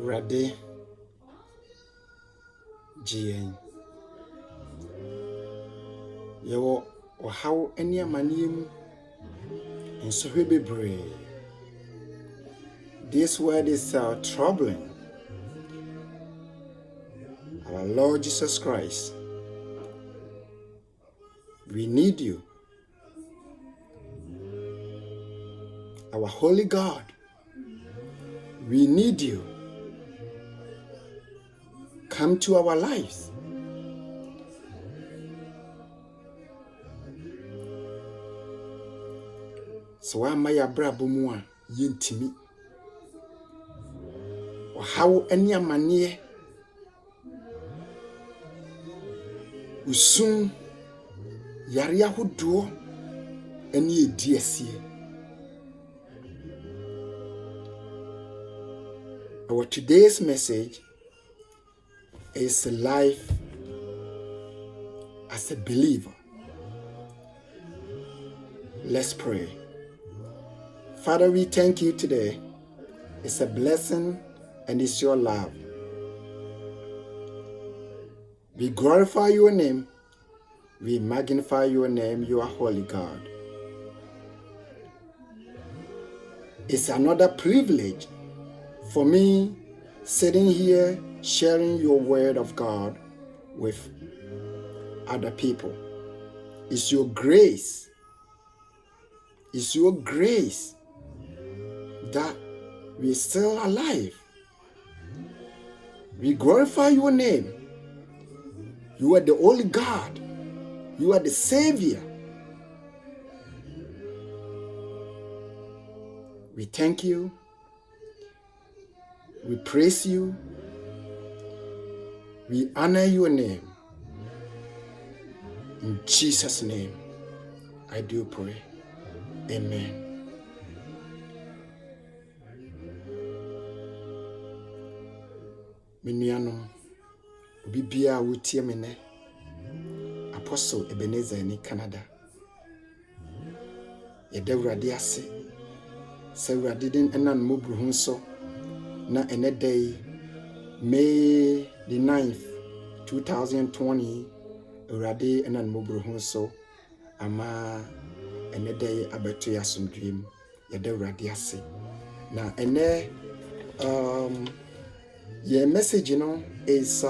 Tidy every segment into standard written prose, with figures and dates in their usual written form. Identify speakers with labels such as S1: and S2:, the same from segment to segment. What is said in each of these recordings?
S1: Rade GN. Yo, or how any amanium and so he be brave. This word is troubling. Our Lord Jesus Christ, we need you. Our holy God, we need you. Come to our lives. So am I brabo mu a yentimi. Or how any amanie usum yare ahodo any ediesie. Our today's message is life as a believer. Let's pray. Father, we thank you today. It's a blessing and it's your love. We glorify your name. We magnify your name. You are holy God. It's another privilege for me sitting here sharing your word of God with other people. It's your grace. It's your grace that we're still alive. We glorify your name. You are the only God. You are the Savior. We thank you. We praise you. We honor your name. In Jesus' name, I do pray. Amen. Miniano, Bibia Wutiamene, Apostle Ebenezer in Canada. Yedewra diase, Sewa didn't enan mubruhunso, na ene day, May the 9th, 2020, Urade enan mubruhunso, ama ene day abetu yasum dream, Yedewra diase. Na ene, your message, is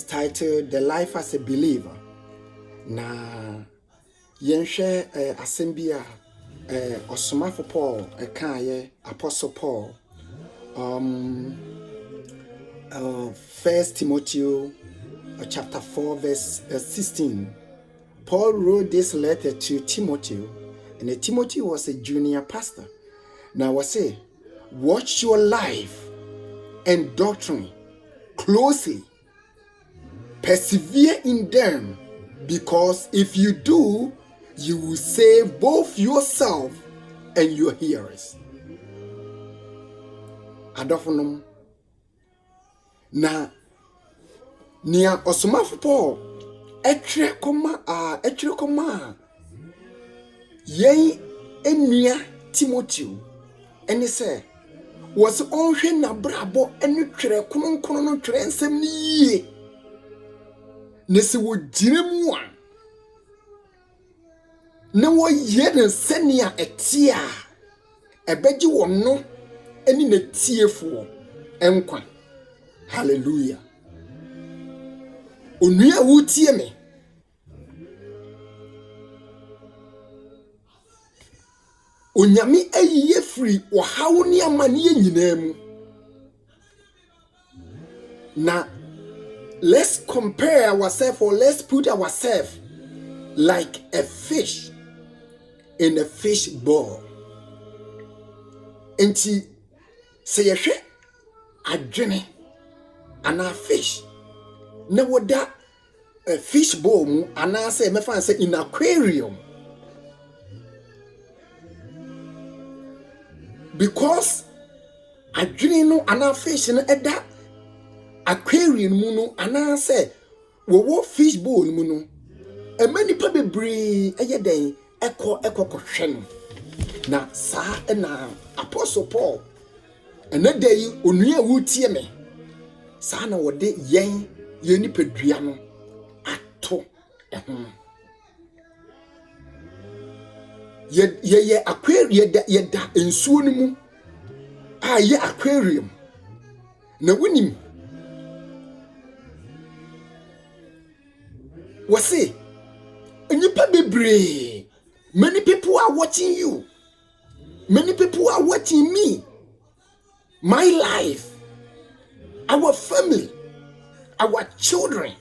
S1: titled "The Life as a Believer." Na yenhwe asembia osomafo Paul ekaye Apostle Paul 1 Timothy chapter 4 verse 16. Paul wrote this letter to Timothy, and Timothy was a junior pastor. Now I say, watch your life and doctrine closely. Persevere in them, because if you do, you will save both yourself and your hearers. Adofonom. Na nia osomafo Paul etwe koma yen enua Timothy ene se was onhwe na brabo ene twere kronkron no twere nsem ni yie ne se wo giremu a na wo ye ne senia etia ebeji wono eni na tiefo enkwa. Hallelujah. Onua wutie me onyame ayiye free ohawo ni amane nyinam. Now let's compare ourselves, or let's put ourselves like a fish in a fish bowl. Enti say yehwe adwene ana fish na woda a fish bowl mu ana say mefa say in aquarium, because adwene no ana fish no eda aquarium mu no ana say wo fish bowl mu no e many people bebree eyeden ekọ kohwe no na sa na Apostle Paul Another day, onua wo tie me. Saa na wode yen nipadua no ato ehom. Ye aquarium ye da ensuo no mu. Ye aquarium. Na wonim. Wase nipa bebre. Many people are watching you. Many people are watching me. My life, our family, our children,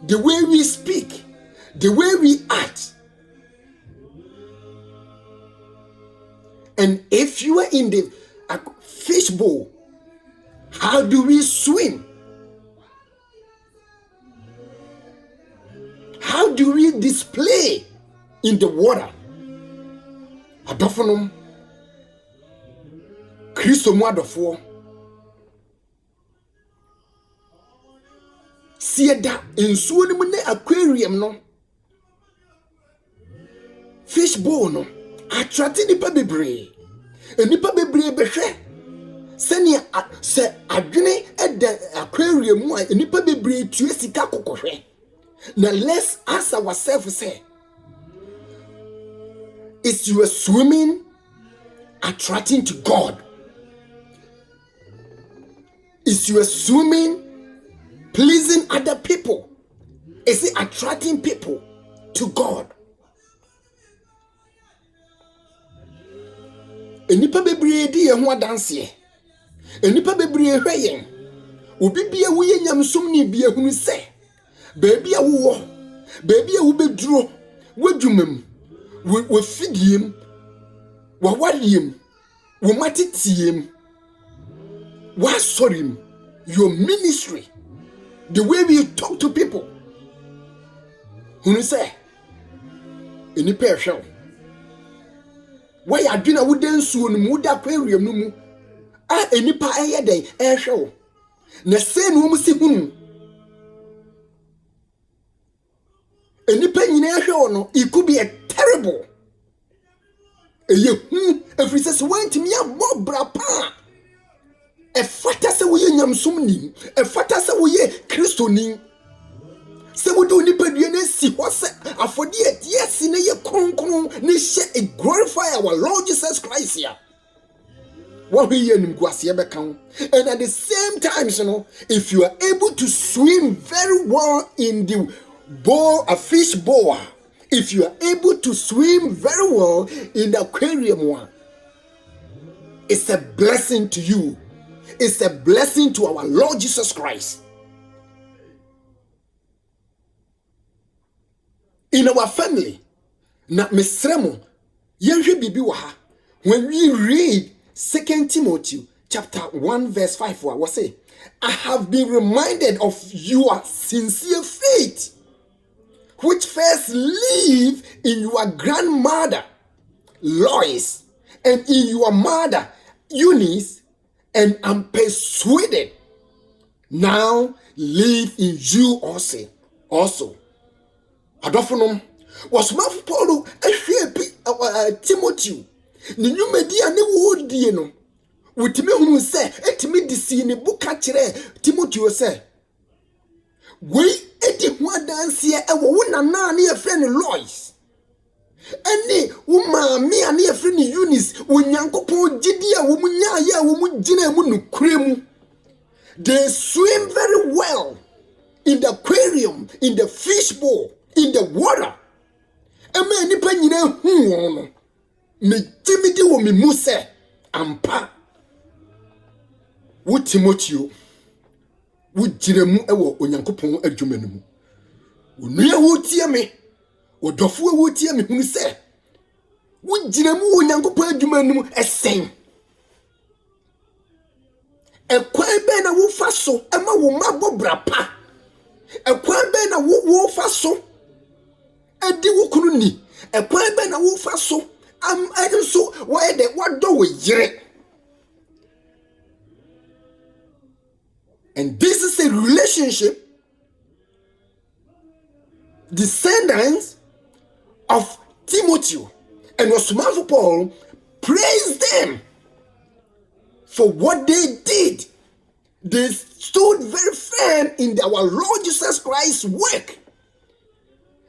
S1: the way we speak, the way we act. And if you are in the fishbowl, how do we swim? How do we display in the water? Adofonum Kristo mu adofo sieda ensuo ni mu ne aquarium no fish bowl no attract nipa bebre enipa bebre behwe se adwene eda aquarium mu a enipa bebre tue sika kokohwe. Now let's ask ourselves, say, is your swimming attracting to God? Is your swimming pleasing other people? Is it attracting people to God? Enipa bebre di ye ho adanse. Enipa bebre hwe yen. Obi bia wo ye nyamsom ni bia hunu se. Baby a wo, baby a wo beduro, wo dwumam, wo fidiem, wo wariem, wo matitiem, wo asorim, your ministry, the way we talk to people. Who say? Any person. Why adwina wo dansuo no mu da aquarium no mu? Enipa eye den ehwe. Na se no mu si hunu. Enipa nyina ehwe no, it could be a terrible. If it says went me a mob brapa. A fata se wo ye nyamsom nim, a fata se wo ye Kristo nim. Se wo do nipa dua na si ho se afode yes na ye kronkron na she glorify our Lord Jesus Christ here. What we hear nim kwase be kan. And at the same time, you know, if you are able to swim very well in the bowl, a fish bowl, if you are able to swim very well in the aquarium one, it's a blessing to you. It's a blessing to our Lord Jesus Christ. In our family, na mesremo, yenhwe bibi wa ha. When we read 2 Timothy chapter 1 verse 5, what say? I have been reminded of your sincere faith, which first lived in your grandmother Lois and in your mother Eunice, and I'm persuaded now live in you also. Adofonom was my Paul Timothy. Ni nyumedi ne wo die no. Wotime hu se etime disi ne buka kire Timothy se. We edi ho adanse e wo nana ne yefre ne Lois. Eni wo maami ane yefre ne Eunice wo nyankopon gidi a wo munya ya wo mu gina mu nukure mu. They swim very well in the aquarium, in the fish bowl, in the water. Ema nipa nyina hu won no. Me timidi wo me mu se ampa. Wo Timothy wo giremu ewo onyankopon adwuma no mu. Onua wo tie me, wo dofo wo tie me hunu se wo giremu onyankopon adwuma no mu esen. Ekwan be na wo fa so ema wo mabo brapa. Ekwan be na wo fa so edi wo kunu ni. Ekwan be na wo fa so am so why the what do we yire. And this is a relationship, descendants of Timothy and Osman Paul praise them for what they did. They stood very firm in our Lord Jesus Christ's work.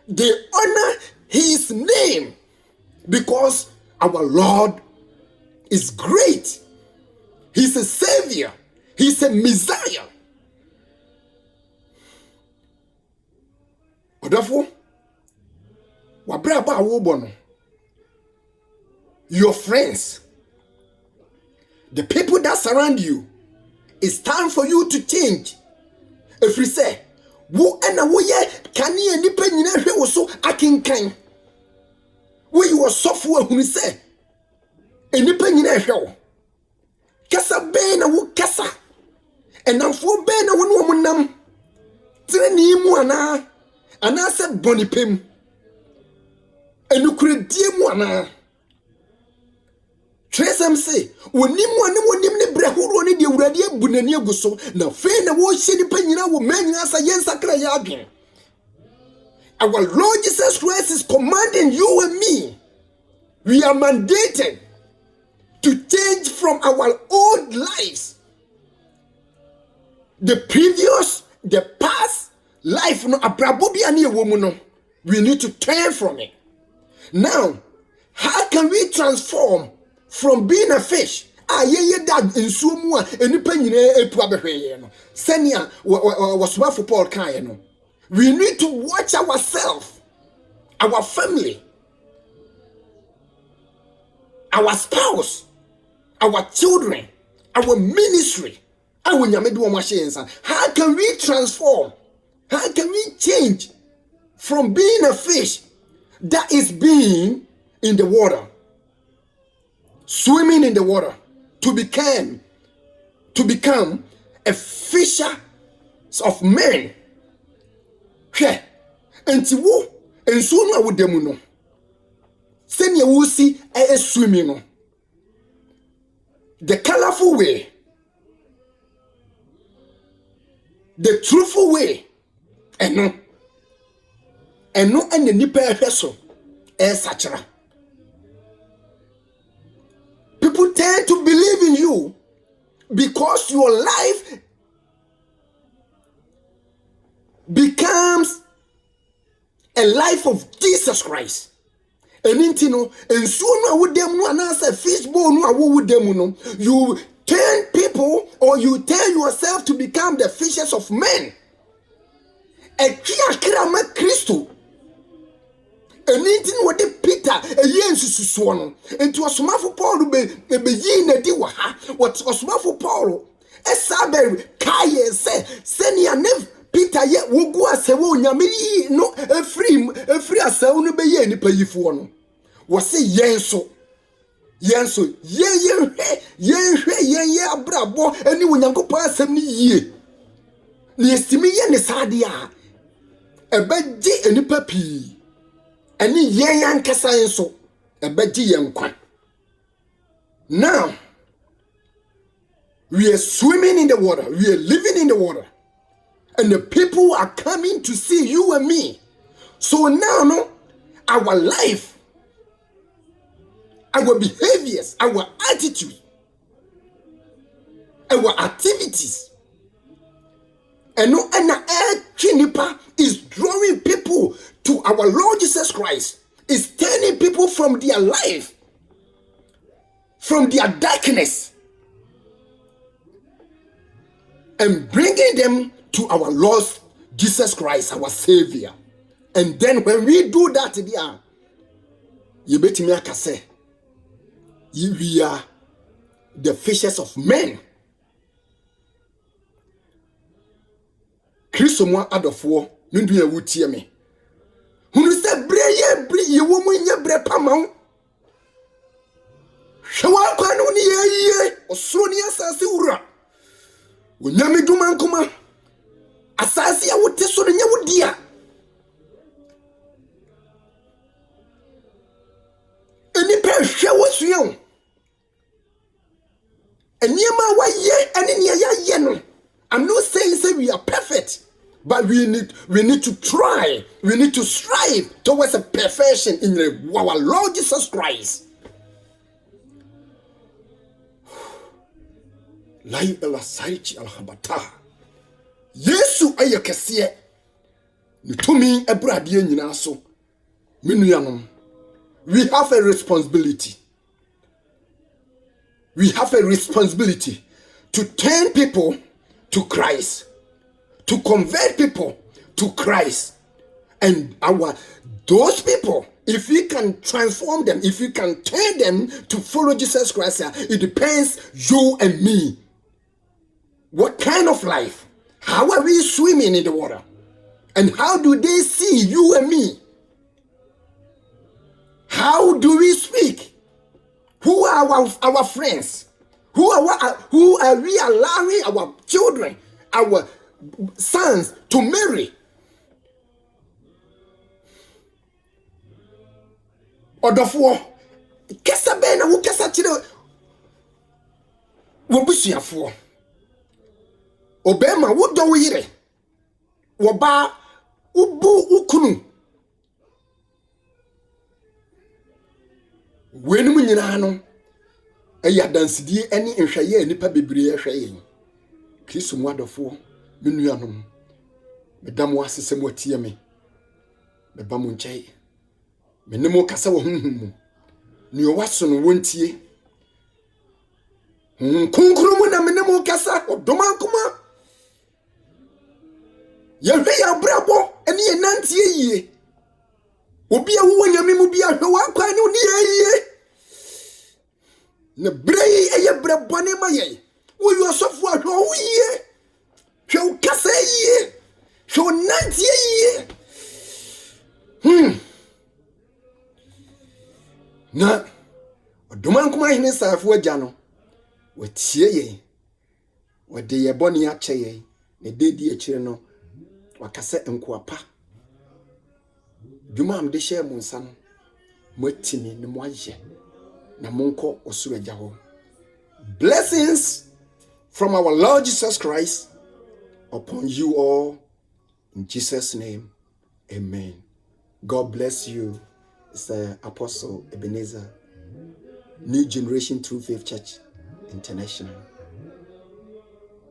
S1: They honor his name because our Lord is great. He's a savior. He's a Messiah. Therefore, your friends, the people that surround you, it's time for you to change. If you say, wo ena wo ye kane nipa nyina hwe wo so akenkan, wo yi wo sofo ahunu se enipa nyina hwe wo kasa be na wo kasa enamfo be na wo no mo nam treni mu ana se bonipem enukure die mu ana. Tresem say, wonim ne brahuro ne de wurade abunani aguso na fe na wo hye nipa nyina wo manyina sa yensakra ya adwen. Our Lord Jesus Christ is commanding you and me. We are mandated to change from our old lives. The past life no abrabobi ani ewomu no. We need to turn from it. Now, how can we transform from being a fish? Dad in Sumua and Nipany Epuabe no. Senia was for Paul Kayano. We need to watch ourselves, our family, our spouse, our children, our ministry. How can we transform? How can we change from being a fish that is being in the water, swimming in the water, to become a fisher of men? Enti wo enso no awodemu no senya wo si swimming no, the colorful way, the truthful way, and the nipa ehweso sachara. People tend to believe in you because your life becomes a life of Jesus Christ. And intino and soon with them no anasa fishbowl no with them no, you turn people or you turn yourself to become the fishers of men. A krama Christo. And intino what the Peter a yensu susuano into a smafo Paul be yin a diwa what was smafo Paul a saber kaye say senia nev Peter yet wo go asewo nyame no a free asewo no be ye ni payifo no was say yenso ye abrabo ani wonyankopon asem ni yie ni estimi ye ne sade a ebeji enipa pii ani yen yankasa yenso ebeji yen kwan. Now we are swimming in the water, we are living in the water, and the people are coming to see you and me. So now no, our life, our behaviors, our attitude, our activities, and no Chinipa is drawing people to our Lord Jesus Christ, is turning people from their life, from their darkness, and bringing them to our Lord Jesus Christ, our Savior. And then when we do that, you bet me I can say, we are the fishers of men. Christo mo adofo ndu ya wutie me. Hunu se bre ye wo mu nya bre pamaw. Hwa kwa no ni ye osoro ni asase wura. Onyame duma nkoma. Asase ya wote so nya wodia. Eni pe hwe wo suye. Eniema wa ye eni ne ya ye no. I'm not saying say we are perfect, but we need to try. We need to strive towards a perfection in our Lord Jesus Christ. Lai elasaichi alhabata. Yesu aye kesiye. Nitumi ebradiye nyina so. Minuyanum. We have a responsibility. We have a responsibility to turn people to Christ, to convert people to Christ. And those people, if we can transform them, if we can turn them to follow Jesus Christ, it depends you and me. What kind of life? How are we swimming in the water? And how do they see you and me? How do we speak? Who are our friends? Who are we allowing our children, our sons to marry? Odofo kesa be na wo kesa kire wo busuafo obema wo do wo yire wo ba ubu ukunu wenum nyina no eya dansidie eni nhweye nipa bebree hweye Kristo mu adofo menuanom medam wo asesem watie me beba mu nkyai menemo kasa wo hunhum ni o waso no wontie kunkuru mu na menemo kasa odoma nkoma ye hwe ya brabo eni ye nantie yie obi a wo nyame mu bi ahwe wa kwan ne yie ne brei eye brabone maye wo yo sofo ahwe wo yie hwe kasa yie hwe nantie yie na odoma nkoma hene safo agya no watie ye wode ye bone ache ye ne dedi akire no wakase nkoapa dwuma am de hye mu nsa no matini ne mo aye na monko osuro agya ho. Blessings from our Lord Jesus Christ upon you all in Jesus' name. Amen. God bless you. It's Apostle Ebenezer, New Generation True Faith Church International.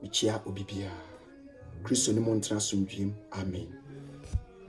S1: Michia Obibia. Christo ni montra sumdwim. Amen.